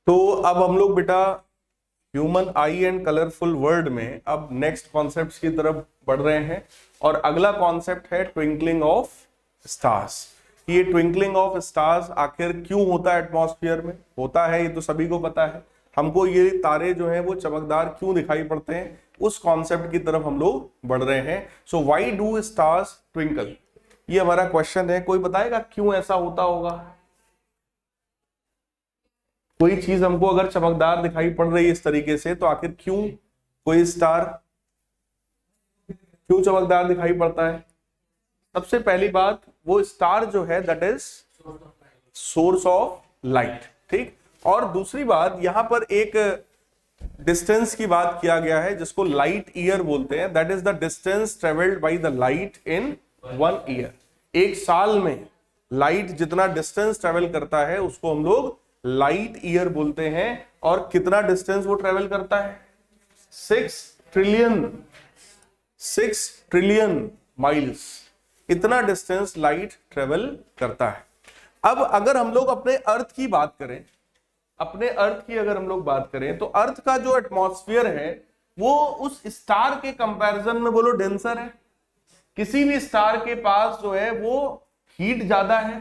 तो अब हम लोग बेटा human I and colourful world में अब नेक्स्ट कॉन्सेप्ट की तरफ बढ़ रहे हैं, और अगला कॉन्सेप्ट है ट्विंकलिंग ऑफ स्टार्स। ये ट्विंकलिंग ऑफ स्टार्स आखिर क्यों होता है, एटमॉस्फेयर में होता है, ये तो सभी को पता है। हमको ये तारे जो हैं वो चमकदार क्यों दिखाई पड़ते हैं, उस कॉन्सेप्ट की तरफ हम लोग बढ़ रहे हैं। So why do stars twinkle, ये हमारा क्वेश्चन है। कोई बताएगा क्यों ऐसा होता होगा? कोई चीज हमको अगर चमकदार दिखाई पड़ रही है इस तरीके से, तो आखिर क्यों कोई स्टार क्यों चमकदार दिखाई पड़ता है? सबसे पहली बात, वो स्टार जो है that is source of light, ठीक। और दूसरी बात, यहां पर एक डिस्टेंस की बात किया गया है जिसको लाइट ईयर बोलते हैं। That is the distance travelled by the light in 1 year. एक साल में लाइट जितना डिस्टेंस ट्रेवल करता है उसको हम लोग लाइट ईयर बोलते हैं। और कितना डिस्टेंस वो ट्रेवल करता है? 6 ट्रिलियन माइल्स, इतना डिस्टेंस लाइट ट्रेवल करता है। अब अगर हम लोग अपने अर्थ की बात करें, अपने अर्थ की अगर हम लोग बात करें, तो अर्थ का जो एटमॉस्फेयर है वो उस स्टार के कंपैरिजन में बोलो डेंसर है। किसी भी स्टार के पास जो है वो हीट ज्यादा है,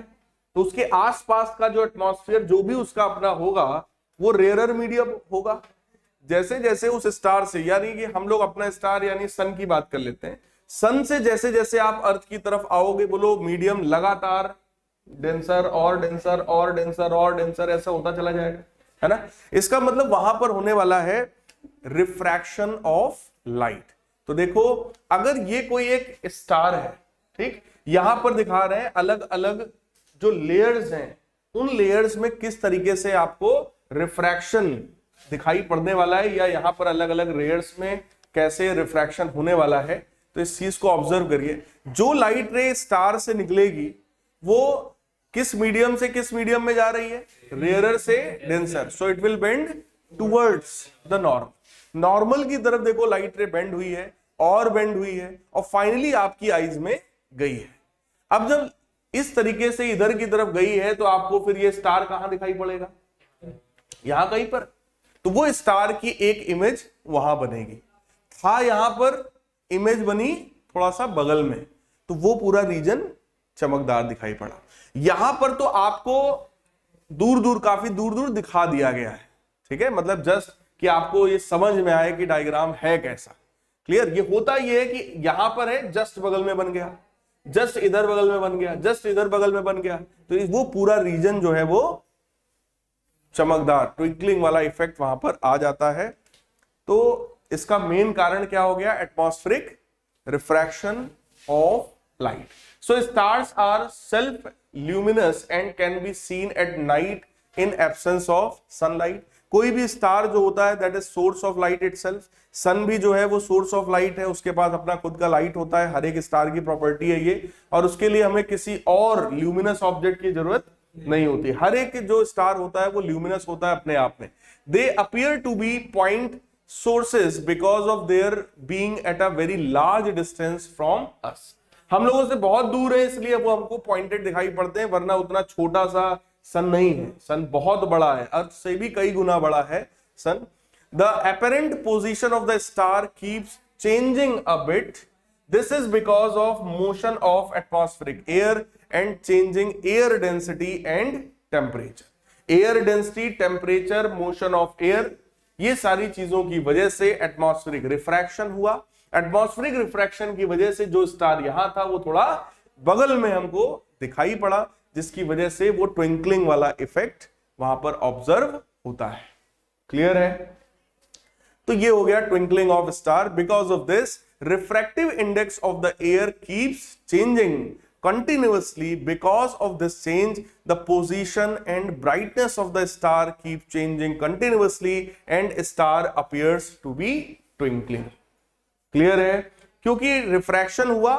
तो उसके आसपास का जो एटमॉस्फेयर जो भी उसका अपना होगा वो रेयरर मीडियम होगा। जैसे जैसे उस स्टार से, यानी कि हम लोग अपना स्टार यानी सन की बात कर लेते हैं, सन से जैसे जैसे आप अर्थ की तरफ आओगे, बोलो मीडियम लगातार डेंसर और डेंसर और डेंसर और डेंसर ऐसा होता चला जाएगा, है ना। इसका मतलब वहां पर होने वाला है रिफ्रैक्शन ऑफ लाइट। तो देखो, अगर ये कोई एक स्टार है, ठीक, यहां पर दिखा रहे हैं अलग अलग जो लेयर्स हैं, उन लेयर्स में किस तरीके से आपको रिफ्रैक्शन दिखाई पड़ने वाला है, या यहां पर अलग अलग लेयर्स में कैसे रिफ्रैक्शन होने वाला है। तो इस चीज को ऑब्जर्व करिए। जो लाइट रे स्टार से निकलेगी वो किस मीडियम से किस मीडियम में जा रही है? रेयरर से denser. So it will bend towards the normal. Normal की तरफ देखो लाइट रे बेंड हुई है और बेंड हुई है, और फाइनली आपकी आईज में गई है। अब जब इस तरीके से इधर की तरफ गई है, तो आपको फिर ये स्टार कहां दिखाई पड़ेगा? यहां कहीं पर। तो वो स्टार की एक इमेज वहां बनेगी। था यहां पर, इमेज बनी थोड़ा सा बगल में, तो वो पूरा रीजन चमकदार दिखाई पड़ा। यहां पर तो आपको दूर दूर, काफी दूर दूर दिखा दिया गया है, ठीक है, मतलब जस्ट कि आपको ये समझ में आए कि डायग्राम है कैसा। क्लियर? ये होता ये है कि यहां पर है, जस्ट बगल में बन गया, जस्ट इधर बगल में बन गया, जस्ट इधर बगल में बन गया, तो वो पूरा रीजन जो है वो चमकदार ट्विंकलिंग वाला इफेक्ट वहां पर आ जाता है। तो इसका मेन कारण क्या हो गया? Atmospheric refraction of light. So stars are self luminous and can be seen at night in absence of sunlight. कोई भी स्टार जो होता है that is source of light itself. Sun भी जो है वो सोर्स ऑफ लाइट है, उसके पास अपना खुद का लाइट होता है, हर एक स्टार की प्रॉपर्टी है ये, और उसके लिए हमें किसी और ल्यूमिनस ऑब्जेक्ट की जरूरत नहीं होती। हर एक जो स्टार होता है वो ल्यूमिनस होता है अपने आप में। They appear to be point sources because of their being at a very large distance from us। हम लोगों से बहुत दूर है इसलिए वो हमको पॉइंटेड दिखाई पड़ते हैं, वरना उतना छोटा सा सन नहीं है। सन बहुत बड़ा है, अर्थ से भी कई गुना बड़ा है सन। The apparent position of the star keeps changing a bit. This is because of motion of atmospheric air and changing air density and temperature। Air density, temperature, motion of air, ये सारी चीजों की वजह से एटमॉस्फेरिक रिफ्रैक्शन हुआ। Atmospheric refraction की वजह से जो स्टार यहां था वो थोड़ा बगल में हमको दिखाई पड़ा, जिसकी वजह से वो ट्विंकलिंग वाला इफेक्ट वहां पर ऑब्जर्व होता है। क्लियर है? तो ये हो गया twinkling of star. Because of this refractive index of the air keeps changing continuously। because of this change the position and brightness of the star keep changing continuously and star appears to be twinkling। Clear है? क्योंकि refraction हुआ,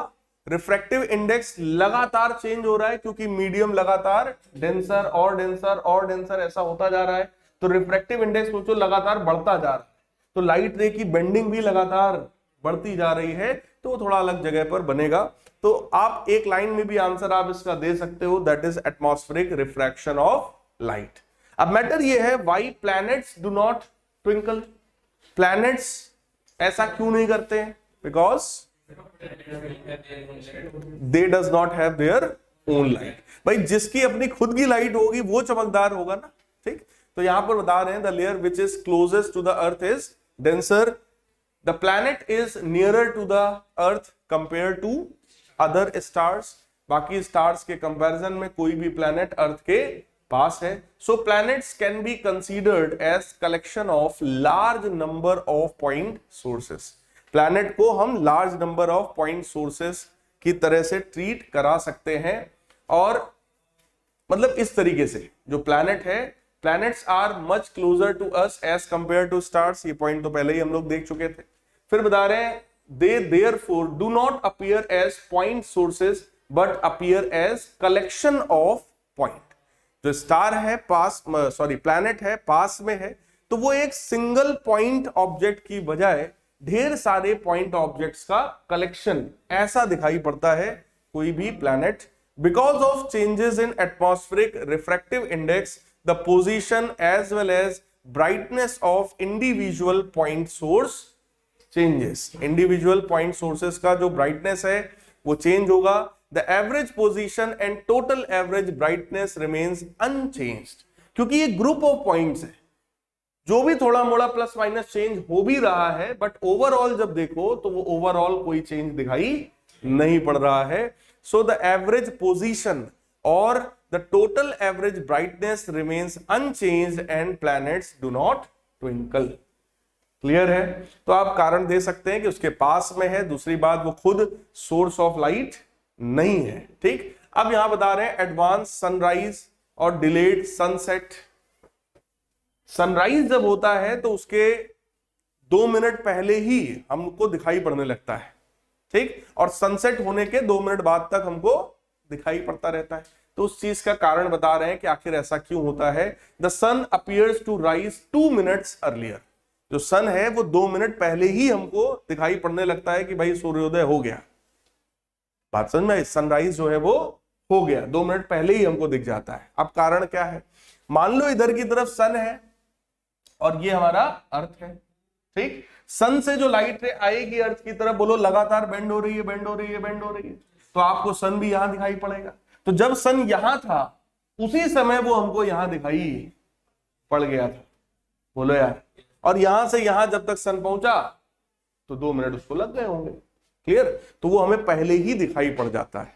refractive index लगातार change हो रहा है, क्योंकि medium लगातार denser और डेंसर और डेंसर ऐसा होता जा रहा है, तो रिफ्रैक्टिव इंडेक्स सोचो लगातार बढ़ता जा रहा है, तो लाइट रे की बेंडिंग भी लगातार बढ़ती जा रही है, तो वो थोड़ा अलग जगह पर बनेगा। तो आप एक लाइन में भी आंसर आप इसका दे सकते हो, that is atmospheric refraction of light. अब मैटर ये है why planets do not twinkle, planets ऐसा क्यों नहीं करते हैं? Because they does not have their own light. भाई जिसकी अपनी खुद की लाइट होगी वो चमकदार होगा ना, ठीक। तो यहां पर बता रहे हैं the layer which is closest to the earth is denser, the planet is nearer to the earth compare to other stars, बाकी स्टार्स के कंपैरिजन में कोई भी प्लैनेट अर्थ के पास है। So planets can be considered as collection of large number of point sources. Planet को हम large number of point sources की तरह से ट्रीट करा सकते हैं। और मतलब इस तरीके से जो प्लैनेट है, planets are much closer to us as compared to stars, ये पॉइंट तो पहले ही हम लोग देख चुके थे। फिर बता रहे हैं they therefore do not appear as point sources but appear as collection of point। जो स्टार है पास, सॉरी प्लैनेट है पास में है, तो वो एक सिंगल पॉइंट ऑब्जेक्ट की बजाय ढेर सारे पॉइंट ऑब्जेक्ट्स का कलेक्शन ऐसा दिखाई पड़ता है कोई भी planet. Because of changes in atmospheric refractive index, the position as well as brightness of individual point source changes. Individual point sources का जो ब्राइटनेस है वो चेंज होगा। The average position and total average brightness remains unchanged, क्योंकि ये group of points है, जो भी थोड़ा मोड़ा प्लस माइनस चेंज हो भी रहा है, बट ओवरऑल जब देखो तो वो ओवरऑल कोई चेंज दिखाई नहीं पड़ रहा है। सो द एवरेज पोजीशन और the total average brightness remains unchanged and planets do not twinkle. Clear है? तो आप कारण दे सकते हैं कि उसके पास में है, दूसरी बात वो खुद सोर्स ऑफ लाइट नहीं है, ठीक। अब यहां बता रहे हैं एडवांस सनराइज और डिलेड सनसेट। सनराइज जब होता है तो उसके 2 मिनट पहले ही हमको दिखाई पड़ने लगता है, ठीक, और सनसेट होने के 2 मिनट बाद तक हमको दिखाई पड़ता रहता है। तो उस चीज का कारण बता रहे हैं कि आखिर ऐसा क्यों होता है। The sun appears to rise 2 minutes earlier. जो सन है वो 2 मिनट पहले ही हमको दिखाई पड़ने लगता है कि भाई सूर्योदय हो गया। बात समझ में आई? सनराइज जो है वो हो गया, 2 मिनट पहले ही हमको दिख जाता है। अब कारण क्या है? मान लो इधर की तरफ सन है और ये हमारा अर्थ है, ठीक। सन से जो लाइट रे आएगी अर्थ की तरफ, बोलो लगातार बेंड हो रही है, बेंड हो रही है, बेंड हो रही है, तो आपको सन भी यहां दिखाई पड़ेगा। तो जब सन यहां था उसी समय वो हमको यहां दिखाई पड़ गया था, बोलो यार। और यहां से यहां जब तक सन पहुंचा तो 2 मिनट उसको लग गए होंगे। क्लियर? तो वो हमें पहले ही दिखाई पड़ जाता है।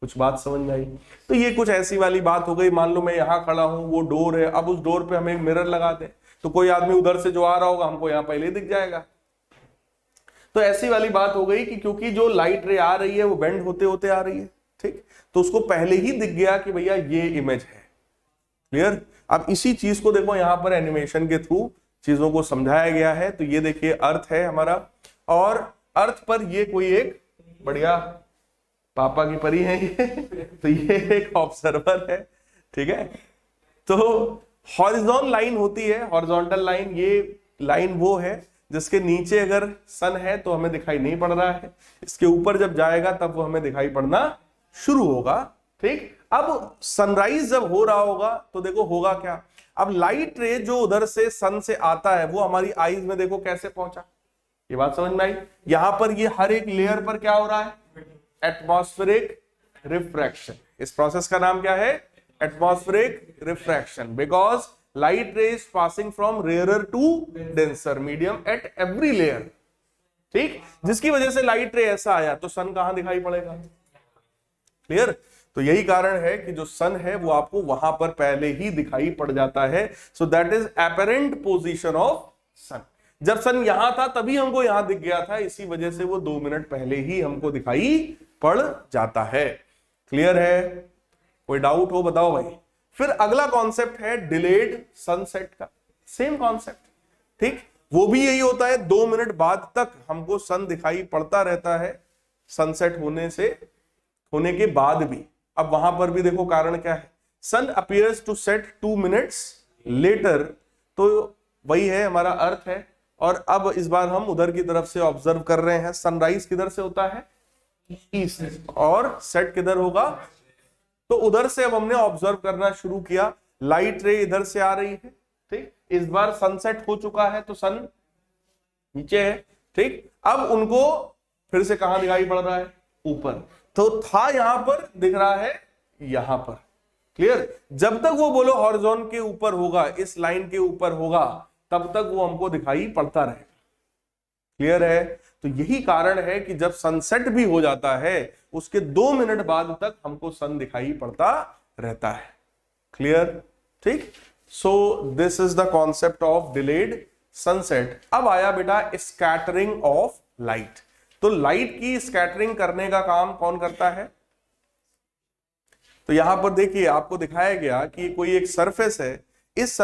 कुछ बात समझ में आई? तो ये कुछ ऐसी वाली बात हो गई। मान लो मैं यहां खड़ा हूं, वो डोर है, अब उस डोर पे हम एक मिरर लगा दें तो कोई आदमी उधर से जो आ रहा होगा हमको यहां पहले दिख जाएगा। तो ऐसी वाली बात हो गई कि क्योंकि जो लाइट रे आ रही है वो बेंड होते होते आ रही है, ठीक, तो उसको पहले ही दिख गया कि भैया ये इमेज है। क्लियर? अब इसी चीज को देखो यहां पर एनिमेशन के थ्रू चीजों को समझाया गया है। तो ये देखिए अर्थ है हमारा, और अर्थ पर ये कोई एक बढ़िया पापा की परी है ये तो ये एक ऑब्जर्वर है, ठीक है। तो हॉरिजॉन्टल लाइन होती है, हॉरिजॉन्टल लाइन, ये लाइन वो है जिसके नीचे अगर सन है तो हमें दिखाई नहीं पड़ रहा है, इसके ऊपर जब जाएगा तब वो हमें दिखाई पड़ना शुरू होगा, ठीक। अब सनराइज जब हो रहा होगा तो देखो होगा क्या, अब लाइट रे जो उधर से सन से आता है वो हमारी आईज में देखो कैसे पहुंचा। ये बात समझ में आई? यहां पर ये हर एक लेयर पर क्या हो रहा है? Atmospheric refraction. इस प्रोसेस का नाम क्या है? Atmospheric refraction. Because light ray is passing from rarer to denser medium at every layer, ठीक, जिसकी वजह से लाइट रे ऐसा आया तो सन कहां दिखाई पड़ेगा? क्लियर? तो यही कारण है कि जो सन है वो आपको वहां पर पहले ही दिखाई पड़ जाता है। So that is apparent position of sun. जब सन यहां था तभी हमको यहां दिख गया था, इसी वजह से वो 2 मिनट पहले ही हमको दिखाई पड़ जाता है। क्लियर है? कोई डाउट हो बताओ भाई। फिर अगला कॉन्सेप्ट है डिलेड सनसेट का। सेम कॉन्सेप्ट, ठीक, वो भी यही होता है, 2 मिनट बाद तक हमको सन दिखाई पड़ता रहता है सनसेट होने के बाद भी। अब वहां पर भी देखो कारण क्या है? Sun appears to set 2 minutes later, तो वही है हमारा अर्थ है। और अब इस बार हम उधर की तरफ से ऑब्जर्व कर रहे हैं, सनराइज किधर से होता है? ईस्ट, और सेट किधर होगा? तो उधर से अब हमने ऑब्जर्व करना शुरू किया। लाइट रे इधर से आ रही है, ठीक। इस बार सनसेट हो चुका है तो सन नीचे है, ठीक। अब उनको फिर से कहां दिखाई पड़ रहा है, ऊपर। तो था यहां पर, दिख रहा है यहां पर। क्लियर? जब तक वो बोलो हॉरिजॉन के ऊपर होगा, इस लाइन के ऊपर होगा, तब तक वो हमको दिखाई पड़ता रहेगा। क्लियर है? तो यही कारण है कि जब सनसेट भी हो जाता है उसके 2 मिनट बाद तक हमको सन दिखाई पड़ता रहता है। क्लियर? ठीक। So this is the concept of delayed sunset. अब आया बेटा स्कैटरिंग ऑफ लाइट। तो लाइट की स्कैटरिंग करने का काम कौन करता है? तो यहां पर देखिए आपको दिखाया गया कि कोई एक सरफेस है, इस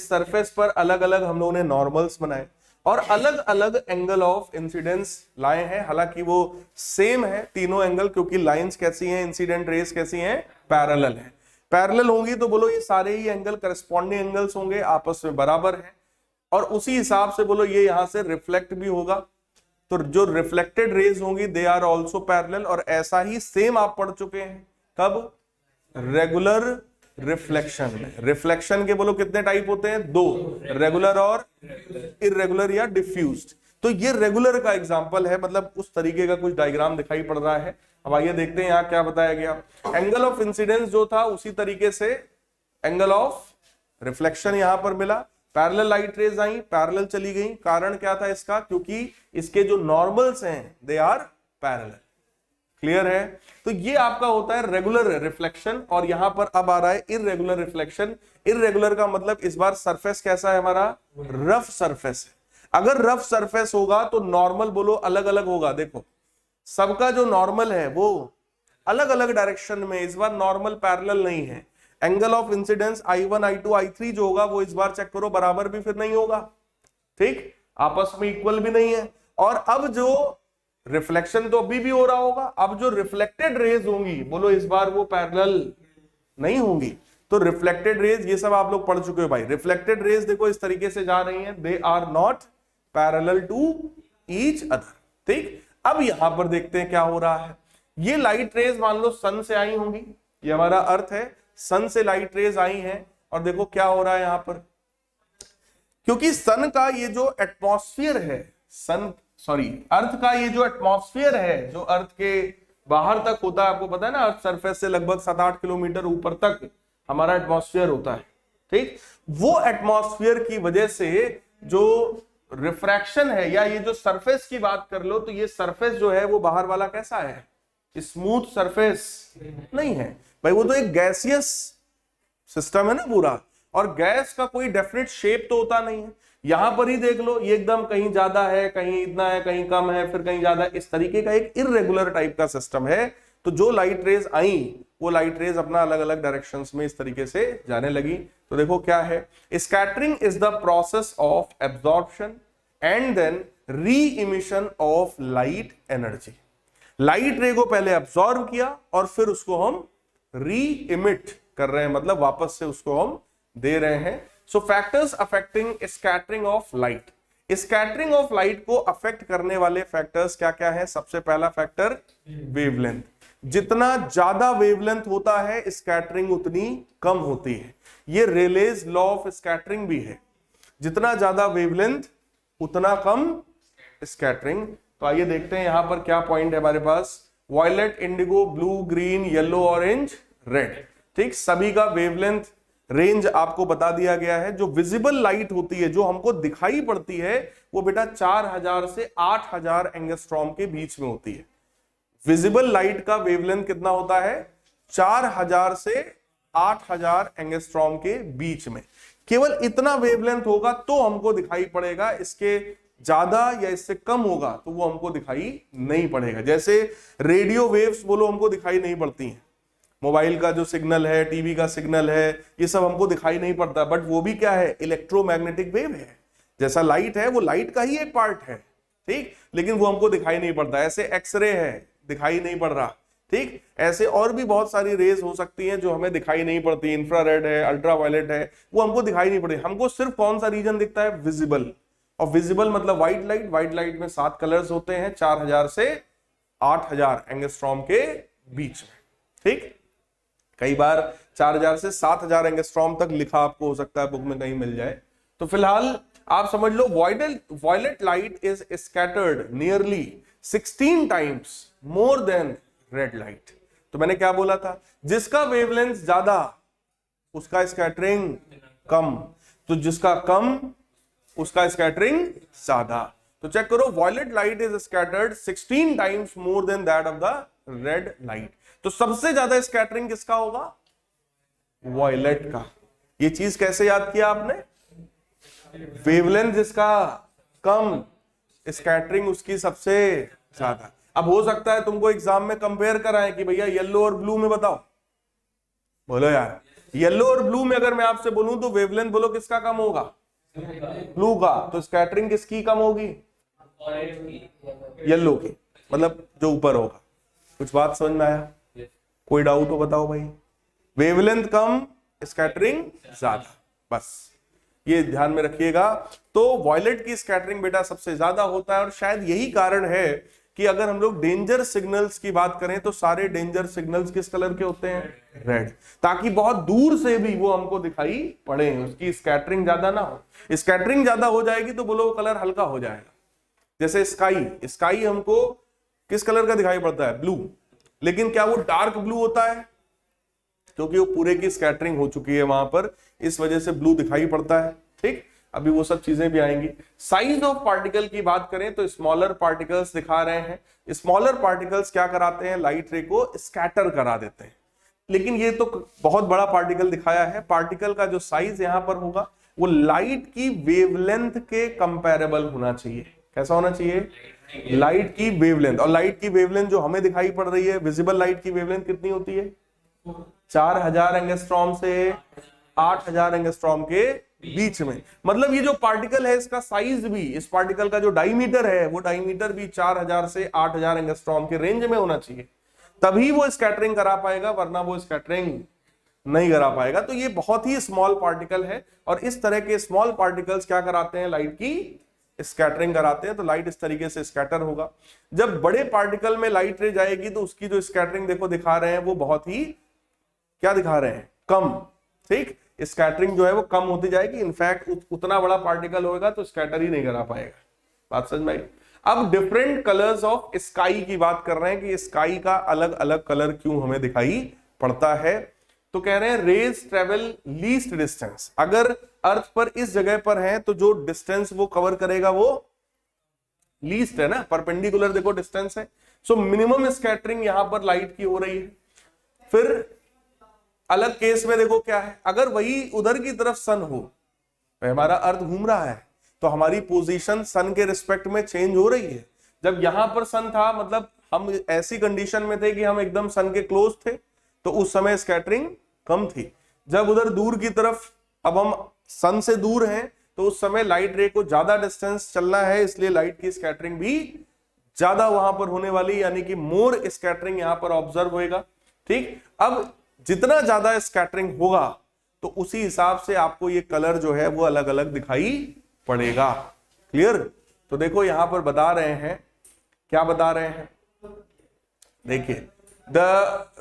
सरफेस पर अलग अलग हम लोगों ने नॉर्मल्स बनाए और अलग अलग एंगल ऑफ इंसिडेंस लाए हैं। हालांकि वो सेम है तीनों एंगल, क्योंकि लाइंस कैसी हैं, इंसिडेंट रेस कैसी हैं, पैरेलल है। पैरेलल होंगी तो बोलो ये सारे ही एंगल करस्पॉन्डिंग एंगल्स होंगे, आपस में बराबर है। और उसी हिसाब से बोलो ये यहां से रिफ्लेक्ट भी होगा, तो जो रिफ्लेक्टेड रेज होंगी दे आर ऑल्सो पैरेलल। और ऐसा ही सेम आप पढ़ चुके हैं कब? रेगुलर रिफ्लेक्शन में। रिफ्लेक्शन के बोलो कितने टाइप होते हैं? 2, रेगुलर और इरेगुलर या डिफ्यूज्ड। तो ये रेगुलर का एग्जांपल है, मतलब उस तरीके का कुछ डायग्राम दिखाई पड़ रहा है। अब आइए देखते हैं यहां क्या बताया गया। एंगल ऑफ इंसिडेंस जो था उसी तरीके से एंगल ऑफ रिफ्लेक्शन यहां पर मिला। पैरेलल लाइट रेज आई, पैरेलल चली गई। कारण क्या था इसका? क्योंकि इसके जो नॉर्मल्स हैं दे आर पैरेलल। क्लियर है? तो ये आपका होता है रेगुलर रिफ्लेक्शन। और यहां पर अब आ रहा है इररेगुलर रिफ्लेक्शन। इररेगुलर का मतलब इस बार सरफेस कैसा है हमारा? रफ सरफेस है। अगर रफ सरफेस होगा तो नॉर्मल बोलो अलग अलग होगा। देखो सबका जो नॉर्मल है वो अलग अलग डायरेक्शन में, इस बार नॉर्मल पैरेलल नहीं है। Angle of incidence I1 I2 I3 जो होगा वो इस बार चेक करो बराबर भी फिर नहीं होगा, ठीक, आपस में इक्वल भी नहीं है। और अब जो रिफ्लेक्शन तो अभी भी हो रहा होगा, अब जो रिफ्लेक्टेड रेज होंगी बोलो इस बार वो पैरेलल नहीं होंगी। तो रिफ्लेक्टेड रेज ये सब आप लोग पढ़ चुके हो भाई। रिफ्लेक्टेड रेज देखो इस तरीके से जा रही हैं, they are not parallel to each other, ठीक। अब यहां पर देखते हैं क्या हो रहा है। ये लाइट रेज मान लो सन से आई होंगी, ये हमारा अर्थ है, सन से लाइट रेज आई हैं। और देखो क्या हो रहा है यहां पर, क्योंकि सन का ये जो एटमॉस्फेयर है, अर्थ का ये जो एटमॉस्फेयर है, जो अर्थ के बाहर तक होता है, आपको पता है ना, अर्थ सरफेस से लगभग 7-8 किलोमीटर ऊपर तक हमारा एटमॉस्फेयर होता है, ठीक। वो एटमॉस्फेयर की वजह से जो रिफ्रैक्शन है, या ये जो सरफेस की बात कर लो, तो ये सरफेस जो है वो बाहर वाला कैसा है? स्मूथ सरफेस नहीं है भाई, वो तो एक गैसियस सिस्टम है ना पूरा। और गैस का कोई डेफिनेट शेप तो होता नहीं है। यहां पर ही देख लो, ये एकदम कहीं ज्यादा है, कहीं इतना है, कहीं कम है, फिर कहीं ज्यादा, इस तरीके का एक इररेगुलर टाइप का सिस्टम है। तो जो लाइट रेज आई वो लाइट रेज अपना अलग अलग डायरेक्शंस में इस तरीके से जाने लगी। तो देखो क्या है, scattering is the process of absorption and then re emission of light energy. Light ray को पहले एब्जॉर्ब किया और फिर उसको हम री इमिट कर रहे हैं, मतलब वापस से उसको हम दे रहे हैं। सो factors affecting scattering of light. Scattering of light को अफेक्ट करने वाले फैक्टर्स क्या क्या है? सबसे पहला फैक्टर वेवलेंथ। जितना ज्यादा वेवलेंथ होता है स्कैटरिंग उतनी कम होती है। ये रेलेज लॉ ऑफ स्कैटरिंग भी है, जितना ज्यादा वेवलेंथ उतना कम स्कैटरिंग। तो आइए देखते हैं यहां पर क्या पॉइंट है हमारे पास। Violet, indigo, blue, green, yellow, orange, red, ठीक, सभी का वेवलेंथ रेंज आपको बता दिया गया है। जो विजिबल लाइट होती है, जो हमको दिखाई पड़ती है, वो बेटा 4000 से 8000 एंगस्ट्रॉम के बीच में होती है। विजिबल लाइट का वेवलेंथ कितना होता है? 4000 से 8000 एंगस्ट्रॉम के बीच में। केवल इतना वेवलेंथ होगा तो हमको दिखाई पड़ेगा, इसके ज्यादा या इससे कम होगा तो वो हमको दिखाई नहीं पड़ेगा। जैसे रेडियो वेव्स बोलो हमको दिखाई नहीं पड़ती हैं, मोबाइल का जो सिग्नल है, टीवी का सिग्नल है, ये सब हमको दिखाई नहीं पड़ता, बट वो भी क्या है? इलेक्ट्रोमैग्नेटिक वेव है। जैसा लाइट है वो लाइट का ही एक पार्ट है, ठीक, लेकिन वो हमको दिखाई नहीं पड़ता। ऐसे एक्सरे है, दिखाई नहीं पड़ रहा, ठीक। ऐसे और भी बहुत सारी रेज हो सकती हैं जो हमें दिखाई नहीं पड़ती। इंफ्रारेड है, अल्ट्रावायलेट है, वो हमको दिखाई नहीं पड़ती। हमको सिर्फ कौन सा रीजन दिखता है? विजिबल। और विजिबल मतलब व्हाइट लाइट। व्हाइट लाइट में 7 कलर्स होते हैं, 4000 से 8000 एंगस्ट्रॉम के बीच में, ठीक। कई बार 4000 से 7000 एंगस्ट्रॉम तक लिखा आपको हो सकता है बुक में कहीं मिल जाए। तो फिलहाल आप समझ लो violet light is scattered nearly 16 times more than red light. तो मैंने क्या बोला था, जिसका वेवलेंथ ज्यादा उसका स्कैटरिंग कम, तो जिसका कम उसका स्कैटरिंग ज्यादा। तो चेक करो, violet light is scattered 16 times more than that of the red light. तो सबसे ज्यादा स्कैटरिंग किसका होगा, वॉयलेट का। ये चीज कैसे याद किया आपने, वेवलेंथ जिसका कम स्कैटरिंग उसकी सबसे ज्यादा। अब हो सकता है तुमको एग्जाम में कंपेयर कराएं कि भैया येलो और ब्लू में बताओ, बोलो यार येलो और ब्लू में अगर मैं आपसे बोलूं तो वेवलेंथ बोलो किसका कम होगा, ब्लू का। तो स्कैटरिंग किसकी कम होगी, येलो की, मतलब जो ऊपर होगा। कुछ बात समझ में आया, कोई डाउट हो बताओ भाई। वेवलेंथ कम स्कैटरिंग ज्यादा, बस ये ध्यान में रखिएगा। तो वॉयलेट की स्कैटरिंग बेटा सबसे ज्यादा होता है, और शायद यही कारण है कि अगर हम लोग डेंजर सिग्नल्स की बात करें तो सारे डेंजर सिग्नल्स किस कलर के होते हैं, रेड, ताकि बहुत दूर से भी वो हमको दिखाई पड़े, उसकी स्कैटरिंग ज्यादा ना हो। स्कैटरिंग ज्यादा हो जाएगी तो बोलो वो कलर हल्का हो जाएगा। जैसे स्काई हमको किस कलर का दिखाई पड़ता है, ब्लू, लेकिन क्या वो डार्क ब्लू होता है, क्योंकि वो पूरे की स्कैटरिंग हो चुकी है वहां पर, इस वजह से ब्लू दिखाई पड़ता है। ठीक, अभी वो सब चीजें भी आएंगी। साइज ऑफ पार्टिकल की बात करें तो स्मॉलर पार्टिकल्स दिखा रहे हैं। स्मॉलर पार्टिकल्स क्या कराते हैं, लाइट रे को स्कैटर करा देते हैं। लेकिन ये तो बहुत बड़ा पार्टिकल दिखाया है, पार्टिकल का जो साइज यहां पर होगा वो लाइट की वेवलेंथ के कंपैरेबल होना चाहिए। कैसा होना चाहिए, लाइट की वेवलेंथ। और लाइट की वेवलेंथ जो हमें दिखाई पड़ रही है, विजिबल लाइट की वेवलेंथ कितनी होती है, 4000 एंगस्ट्रॉम से 8000 एंगस्ट्रॉम के बीच में। मतलब ये जो पार्टिकल है इसका साइज भी, इस पार्टिकल का जो डायमीटर है वो डायमीटर भी 4000 से 8000 एंगस्ट्रॉम के रेंज में होना चाहिए, तभी वो स्कैटरिंग करा पाएगा, वरना वो स्कैटरिंग नहीं करा पाएगा। तो ये बहुत ही स्मॉल पार्टिकल है, और इस तरह के स्मॉल पार्टिकल्स क्या कराते हैं, लाइट की स्कैटरिंग कराते हैं। तो लाइट इस तरीके से स्कैटर होगा। जब बड़े पार्टिकल में लाइट रे जाएगी तो उसकी जो स्कैटरिंग देखो दिखा रहे हैं वो बहुत ही, क्या दिखा रहे हैं, कम। ठीक, स्कैटरिंग जो है वो कम होती जाएगी। इनफैक्ट उतना बड़ा पार्टिकल होगा तो स्कैटर ही नहीं करा पाएगा। बात समझ में आई। अब डिफरेंट कलर्स ऑफ स्काई की बात कर रहे हैं कि स्काई का अलग अलग कलर क्यों हमें दिखाई पड़ता है। तो कह रहे हैं रेज ट्रेवल लीस्ट डिस्टेंस। अगर अर्थ पर इस जगह पर है तो जो डिस्टेंस वो कवर करेगा वो लीस्ट है ना, परपेंडिकुलर देखो डिस्टेंस है। सो मिनिमम स्कैटरिंग यहां पर लाइट की हो रही है। फिर अलग केस में देखो क्या है, अगर वही उधर की तरफ सन हो, तो हमारा अर्थ घूम रहा है तो हमारी पोजीशन सन के रिस्पेक्ट में चेंज हो रही है। जब यहां पर सन था, मतलब हम ऐसी कंडीशन में थे कि हम एकदम सन के क्लोज थे, तो उस समय स्कैटरिंग कम थी। जब उधर दूर की तरफ, अब हम सन से दूर हैं, तो उस समय लाइट रे को ज्यादा डिस्टेंस चलना है, इसलिए लाइट की स्कैटरिंग भी ज्यादा वहां पर होने वाली, यानी कि मोर स्कैटरिंग यहां पर ऑब्जर्व होएगा। ठीक, अब जितना ज्यादा स्कैटरिंग होगा तो उसी हिसाब से आपको ये कलर जो है वो अलग अलग दिखाई पड़ेगा। क्लियर। तो देखो यहां पर बता रहे हैं, क्या बता रहे हैं, देखिए, द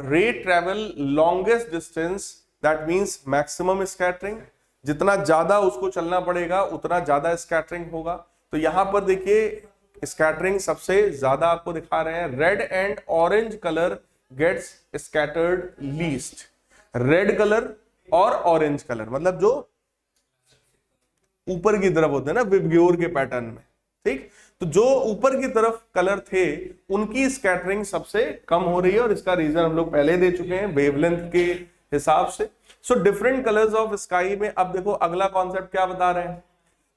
रे travel longest distance, that means maximum scattering. जितना ज्यादा उसको चलना पड़ेगा उतना ज्यादा स्कैटरिंग होगा। तो यहां पर देखिए स्कैटरिंग सबसे ज्यादा आपको दिखा रहे हैं। Red and orange colour gets scattered least. Red colour और ऑरेंज कलर, मतलब जो ऊपर की तरफ होते हैं ना विबग्योर के पैटर्न में। ठीक, तो जो ऊपर की तरफ कलर थे उनकी स्कैटरिंग सबसे कम हो रही है, और इसका रीजन हम लोग पहले दे चुके हैं वेवलेंथ के हिसाब से। So different colours of sky में अब देखो अगला कॉन्सेप्ट क्या बता रहे हैं,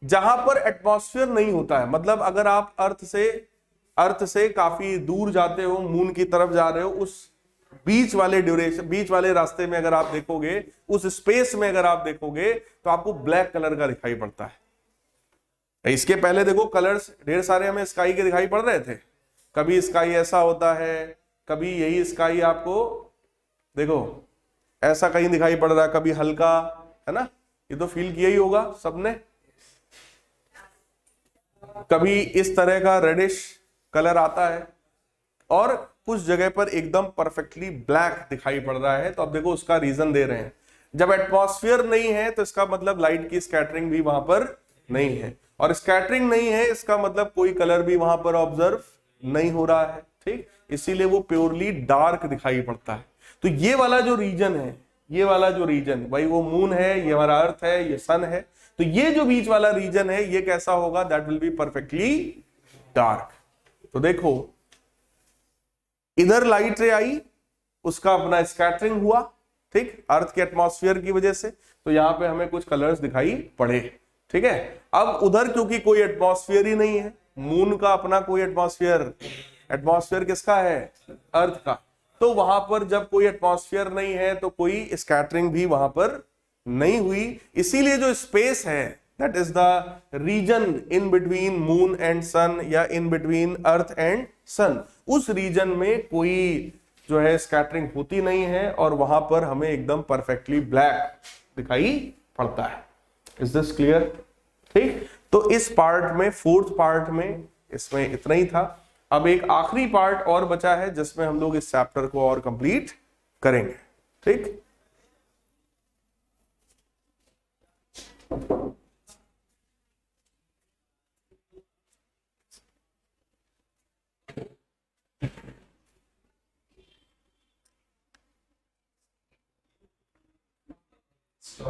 जहां पर एटमॉस्फेयर नहीं होता है, मतलब अगर आप अर्थ से काफी दूर जाते हो, मून की तरफ जा रहे हो, उस बीच वाले रास्ते में अगर आप देखोगे, उस स्पेस में अगर आप देखोगे तो आपको ब्लैक कलर का दिखाई पड़ता है। इसके पहले देखो कलर्स ढेर सारे हमें स्काई के दिखाई पड़ रहे थे। कभी स्काई ऐसा होता है, कभी यही स्काई आपको देखो ऐसा कहीं दिखाई पड़ रहा है, कभी हल्का, है ना, ये तो फील किया ही होगा सबने। कभी इस तरह का रेडिश कलर आता है, और कुछ जगह पर एकदम परफेक्टली ब्लैक दिखाई पड़ रहा है, तो अब देखो उसका रीजन दे रहे हैं। जब एटमॉस्फेयर नहीं है तो इसका मतलब लाइट की स्कैटरिंग भी वहां पर नहीं है, और स्कैटरिंग नहीं है इसका मतलब कोई कलर भी वहां पर ऑब्जर्व नहीं हो रहा है, ठीक। इसीलिए वो प्योरली डार्क दिखाई पड़ता है। तो ये वाला जो रीजन है, ये वाला जो रीजन, भाई वो मून है, ये हमारा अर्थ है, ये सन है, तो ये जो बीच वाला रीजन है ये कैसा होगा, that will be perfectly dark. तो देखो इधर लाइट रे आई, उसका अपना स्कैटरिंग हुआ, ठीक, अर्थ के एटमॉस्फेयर की वजह से, तो यहां पे हमें कुछ कलर्स दिखाई पड़े, ठीक है। अब उधर क्योंकि कोई एटमॉस्फेयर ही नहीं है, मून का अपना कोई एटमॉस्फेयर, एटमॉस्फेयर किसका है, अर्थ का, तो वहां पर जब कोई एटमॉस्फेयर नहीं है तो कोई स्कैटरिंग भी वहां पर नहीं हुई। इसीलिए जो स्पेस है that is the reason in between moon and sun, या इन बिटवीन अर्थ एंड सन, उस रीजन में कोई जो है स्कैटरिंग होती नहीं है, और वहां पर हमें एकदम परफेक्टली ब्लैक दिखाई पड़ता है। Is this clear? ठीक, तो इस पार्ट में, फोर्थ पार्ट में इसमें इतना ही था। अब एक आखिरी पार्ट और बचा है जिसमें हम लोग इस चैप्टर को और कंप्लीट करेंगे, ठीक। So,